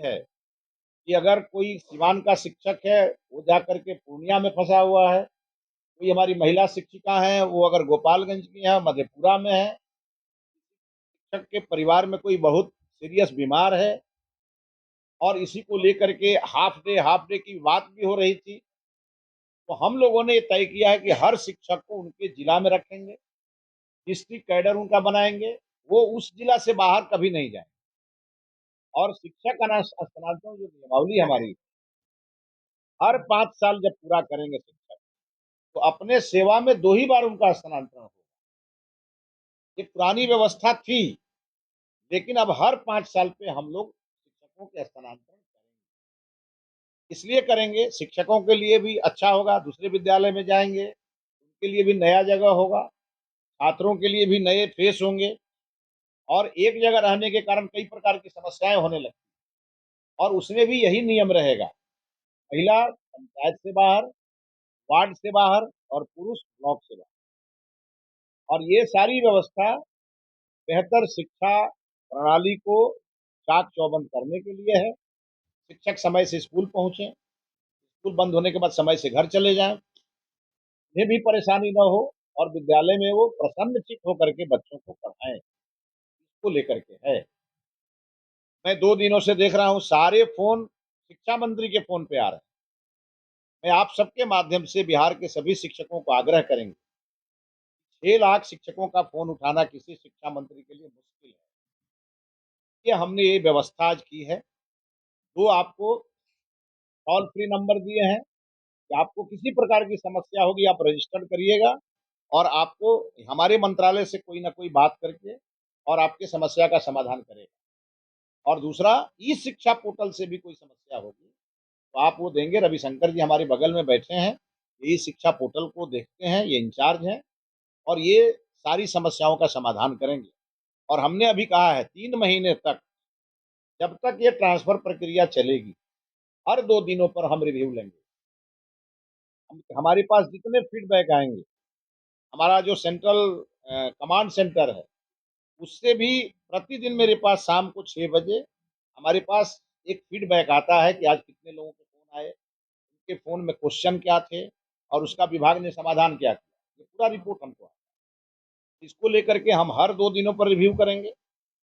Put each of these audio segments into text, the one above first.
है कि अगर कोई सिवान का शिक्षक है, वो जाकर के पूर्णिया में फँसा हुआ है, कोई हमारी महिला शिक्षिका हैं, वो अगर गोपालगंज की हैं, मधेपुरा में है, शिक्षक के परिवार में कोई बहुत सीरियस बीमार है और इसी को लेकर के हाफ डे की बात भी हो रही थी। तो हम लोगों ने ये तय किया है कि हर शिक्षक को उनके जिला में रखेंगे, डिस्ट्रिक्ट कैडर उनका बनाएँगे, वो उस जिला से बाहर कभी नहीं जाएँ। और शिक्षक स्थानांतरण जो नियमावली हमारी, हर 5 साल जब पूरा करेंगे शिक्षक, तो अपने सेवा में 2 ही बार उनका स्थानांतरण होगा। ये पुरानी व्यवस्था थी, लेकिन अब हर 5 साल पे हम लोग शिक्षकों के स्थानांतरण करेंगे। इसलिए करेंगे, शिक्षकों के लिए भी अच्छा होगा, दूसरे विद्यालय में जाएँगे, उनके लिए भी नया जगह होगा, छात्रों के लिए भी नए फेस होंगे और एक जगह रहने के कारण कई प्रकार की समस्याएँ होने लगती हैं और उसमें भी यही नियम रहेगा, महिला पंचायत से बाहर, वार्ड से बाहर और पुरुष ब्लॉक से बाहर। और ये सारी व्यवस्था बेहतर शिक्षा प्रणाली को चाक-चौबंद करने के लिए है। शिक्षक समय से स्कूल पहुँचे, स्कूल बंद होने के बाद समय से घर चले जाएँ, उन्हें भी परेशानी ना हो और विद्यालय में वो प्रसन्नचित्त होकर के बच्चों को पढ़ाएँ, इसको लेकर के है। मैं 2 दिनों से देख रहा हूँ सारे फ़ोन शिक्षा मंत्री के फ़ोन पे आ रहे हैं। मैं आप सबके माध्यम से बिहार के सभी शिक्षकों को आग्रह करेंगे, 6 लाख शिक्षकों का फ़ोन उठाना किसी शिक्षा मंत्री के लिए मुश्किल है। ये हमने ये व्यवस्था आज की है। 2 आपको टोल फ्री नंबर दिए हैं कि आपको किसी प्रकार की समस्या होगी आप रजिस्टर्ड करिएगा और आपको हमारे मंत्रालय से कोई ना कोई बात करके और आपकी समस्या का समाधान करेगा। और दूसरा ई-शिक्षा पोर्टल से भी कोई समस्या होगी, तो आप वो देंगे, रविशंकर जी हमारे बगल में बैठे हैं, ई-शिक्षा पोर्टल को देखते हैं, ये इंचार्ज हैं और ये सारी समस्याओं का समाधान करेंगे। और हमने अभी कहा है 3 महीने तक, जब तक ये ट्रांसफ़र प्रक्रिया चलेगी, हर 2 दिनों पर हम रिव्यू लेंगे। हमारे पास जितने फीडबैक आएँगे, हमारा जो सेंट्रल कमांड सेंटर है, उससे भी प्रतिदिन मेरे पास शाम को 6 बजे हमारे पास एक फीडबैक आता है कि आज कितने लोगों के फ़ोन आए, उनके फ़ोन में क्वेश्चन क्या थे और उसका विभाग ने समाधान क्या किया। ये पूरा रिपोर्ट हमको आता है। इसको लेकर के हम हर 2 दिनों पर रिव्यू करेंगे।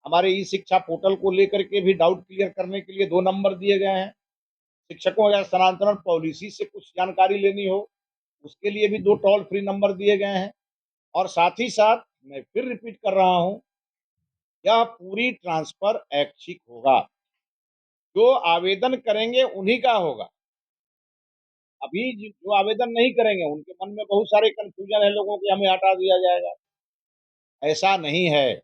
हमारे ई-शिक्षा पोर्टल को लेकर के भी डाउट क्लियर करने के लिए 2 नंबर दिए गए हैं। शिक्षकों या स्थानांतरण पॉलिसी से कुछ जानकारी लेनी हो, उसके लिए भी 2 टोल फ्री नंबर दिए गए हैं और साथ ही साथ मैं फिर रिपीट कर रहा हूँ, यह पूरी ट्रांसफ़र ऐच्छिक होगा। जो आवेदन करेंगे उन्हीं का होगा। अभी जो आवेदन नहीं करेंगे, उनके मन में बहुत सारे कन्फ्यूज़न है लोगों के, हमें हटा दिया जाएगा। ऐसा नहीं है।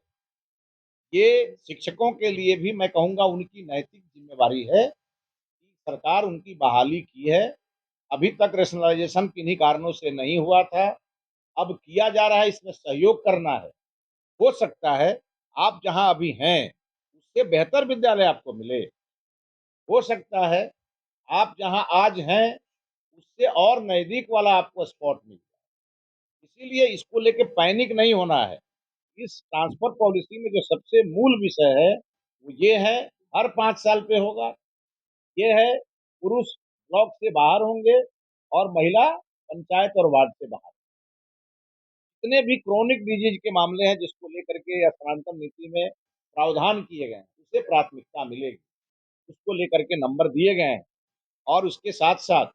ये शिक्षकों के लिए भी मैं कहूँगा उनकी नैतिक ज़िम्मेवारी है कि सरकार उनकी बहाली की है। अभी तक रैशनलाइज़ेशन किन्हीं कारणों से नहीं हुआ था, अब किया जा रहा है, इसमें सहयोग करना है। हो सकता है आप जहाँ अभी हैं, उससे बेहतर विद्यालय आपको मिले। हो सकता है आप जहाँ आज हैं, उससे और नज़दीक वाला आपको स्पॉट मिल जाए। इसीलिए इसको लेके पैनिक नहीं होना है। इस ट्रांसफ़र पॉलिसी में जो सबसे मूल विषय है, वो ये है, हर 5 साल पे होगा। ये है, पुरुष ब्लॉक से बाहर होंगे और महिला पंचायत और वार्ड से बाहर। जितने भी क्रोनिक डिजीज़ के मामले हैं जिसको लेकर के स्थानांतरण नीति में प्रावधान किए गए हैं, उसे प्राथमिकता मिलेगी। उसको लेकर के नंबर दिए गए हैं और उसके साथ-साथ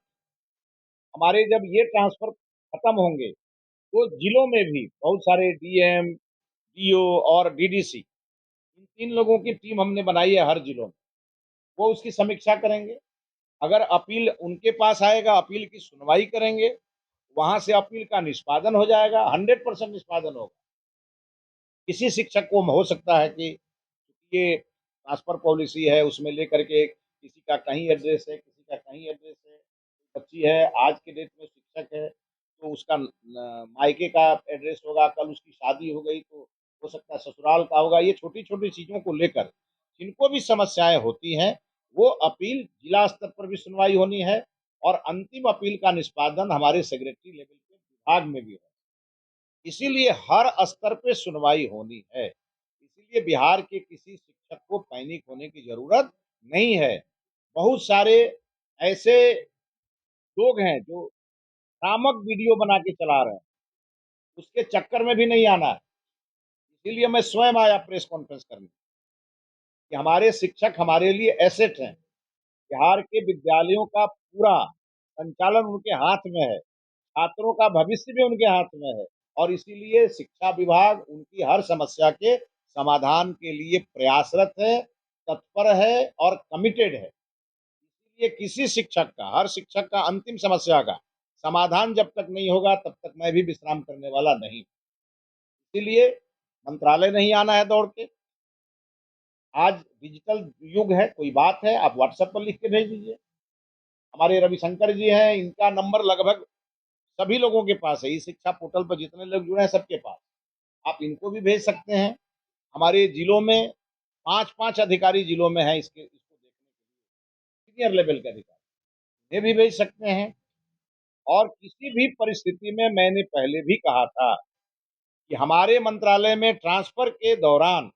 हमारे जब ये ट्रांसफ़र खत्म होंगे, तो जिलों में भी बहुत सारे डीएम, डीओ और डीडीसी, इन 3 लोगों की टीम हमने बनाई है हर जिलों में। वो उसकी समीक्षा करेंगे। अगर अपील उनके पास आएगा, अपील की सुनवाई करेंगे, वहाँ से अपील का निष्पादन हो जाएगा, 100% निष्पादन होगा। किसी शिक्षक को हो सकता है कि ये ट्रांसफ़र पॉलिसी है, उसमें लेकर के किसी का कहीं एड्रेस है, किसी का कहीं एड्रेस है। बच्ची है, आज के डेट में शिक्षक है, तो उसका मायके का एड्रेस होगा, कल उसकी शादी हो गई तो हो सकता है ससुराल का होगा। ये छोटी-छोटी चीज़ों को लेकर जिनको भी समस्याएँ होती हैं, वो अपील जिला स्तर पर भी सुनवाई होनी है और अंतिम अपील का निष्पादन हमारे सेक्रेटरी लेवल के विभाग में भी है। इसीलिए हर स्तर पे सुनवाई होनी है। इसीलिए बिहार के किसी शिक्षक को पैनिक होने की ज़रूरत नहीं है। बहुत सारे ऐसे लोग हैं जो भ्रामक वीडियो बना के चला रहे हैं, उसके चक्कर में भी नहीं आना है। इसीलिए मैं स्वयं आया प्रेस कॉन्फ्रेंस करने कि हमारे शिक्षक हमारे लिए एसेट हैं। बिहार के विद्यालयों का पूरा संचालन उनके हाथ में है, छात्रों का भविष्य भी उनके हाथ में है और इसीलिए शिक्षा विभाग उनकी हर समस्या के समाधान के लिए प्रयासरत है, तत्पर है और कमिटेड है। इसलिए किसी शिक्षक का, हर शिक्षक का अंतिम समस्या का समाधान जब तक नहीं होगा तब तक मैं भी विश्राम करने वाला नहीं। इसीलिए मंत्रालय नहीं आना है दौड़ के। आज डिजिटल युग है, कोई बात है आप व्हाट्सएप पर लिख के भेज दीजिए। हमारे रविशंकर जी हैं, इनका नंबर लगभग सभी लोगों के पास है। ई शिक्षा पोर्टल पर जितने लोग जुड़े हैं सबके पास, आप इनको भी भेज सकते हैं। हमारे जिलों में 5-5 अधिकारी जिलों में हैं इसको देखने के लिए, सीनियर लेवल के अधिकारी, इन्हें भी भेज सकते हैं। और किसी भी परिस्थिति में मैंने पहले भी कहा था कि हमारे मंत्रालय में ट्रांसफर के दौरान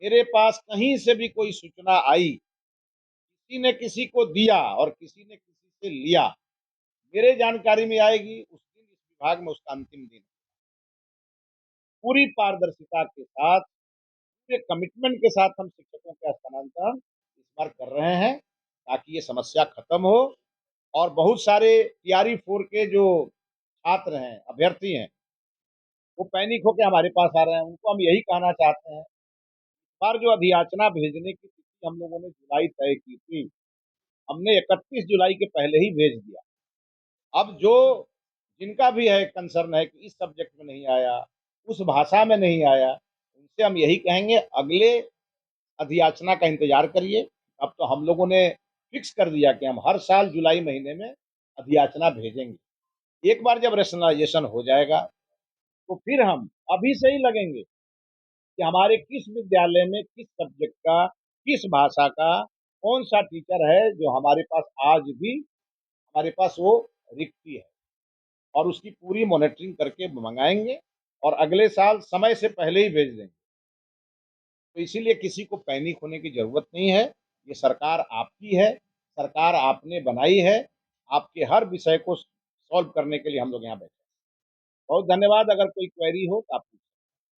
मेरे पास कहीं से भी कोई सूचना आई, किसी ने किसी को दिया और किसी ने किसी से लिया, मेरे जानकारी में आएगी उस दिन इस विभाग में उसका अंतिम दिन। पूरी पारदर्शिता के साथ, पूरे कमिटमेंट के साथ हम शिक्षकों के स्थानांतरण इस बार कर रहे हैं ताकि ये समस्या खत्म हो और बहुत सारे तैयारी फोर के जो छात्र हैं, अभ्यर्थी हैं, वो पैनिक होकर हमारे पास आ रहे हैं। उनको हम यही कहना चाहते हैं, इस बार जो अधियाचना भेजने की तिथि हम लोगों ने जुलाई तय की थी, हमने 31 जुलाई के पहले ही भेज दिया। अब जो जिनका भी है कंसर्न है कि इस सब्जेक्ट में नहीं आया, उस भाषा में नहीं आया, उनसे हम यही कहेंगे अगले अधियाचना का इंतजार करिए। अब तो हम लोगों ने फिक्स कर दिया कि हम हर साल जुलाई महीने में अधियाचना भेजेंगे। एक बार जब रैशनलाइजेशन हो जाएगा तो फिर हम अभी से ही लगेंगे कि हमारे किस विद्यालय में किस सब्जेक्ट का, किस भाषा का कौन सा टीचर है जो हमारे पास आज भी हमारे पास वो रिक्ति है, और उसकी पूरी मॉनिटरिंग करके मंगाएंगे और अगले साल समय से पहले ही भेज देंगे। तो इसीलिए किसी को पैनिक होने की जरूरत नहीं है। ये सरकार आपकी है, सरकार आपने बनाई है। आपके हर विषय को सॉल्व करने के लिए हम लोग यहाँ बैठे हैं। बहुत धन्यवाद। अगर कोई क्वेरी हो तो आप